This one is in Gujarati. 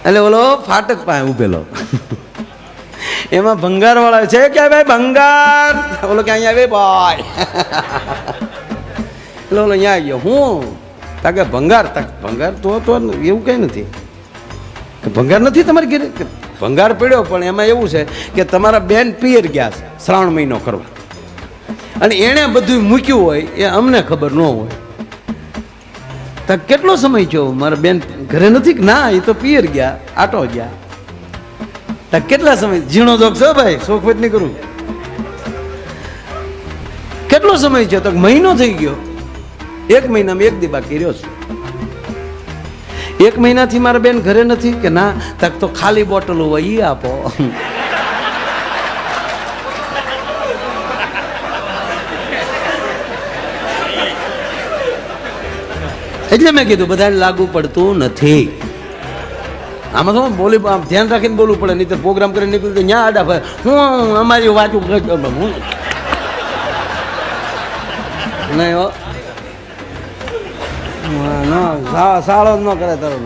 એટલે ઓલો ફાટક પાસે ઉભેલો, એમાં ભંગાર વાળા છે કે ભાઈ ભંગાર, ઓલો કે અહીંયા આવે ભાઈ, એટલે ઓલો અહીંયા આવી ગયો, હું તાકે ભંગાર, ભંગાર તો એવું કઈ નથી, ભંગાર નથી તમારી ઘરે, ભંગાર પડ્યો પણ એમાં એવું છે કે તમારા બેન પિયર ગયા છે શ્રાવણ મહિનો કરવા, અને એણે બધું મૂક્યું હોય એ અમને ખબર ન હોય. તો કેટલો સમય થયો મારા બેન ઘરે નથી કે ના, એ તો પિયર ગયા, આટો ગયા. તો કેટલા સમય, ઝીણો જોક છો ભાઈ, શોખવત નહીં કરું, કેટલો સમય થયો? તો મહિનો થઈ ગયો, 1 મહિનામાં 1 દી બાકી રહ્યો છું. 1 મહિનાથી મારા બેન ઘરે નથી કે ના, તક તો ખાલી બોટલ હોય એ આપો. એટલે મેં કીધું બધાને લાગુ પડતું નથી. આમાં તો બોલી આમ ધ્યાન રાખીને બોલવું પડે, નહીં તો પ્રોગ્રામ કરીને નીકળ્યું તો ત્યાં આડા ભાઈ હું અમારી વાંચું નહીં, સાળો ન કરે તારો.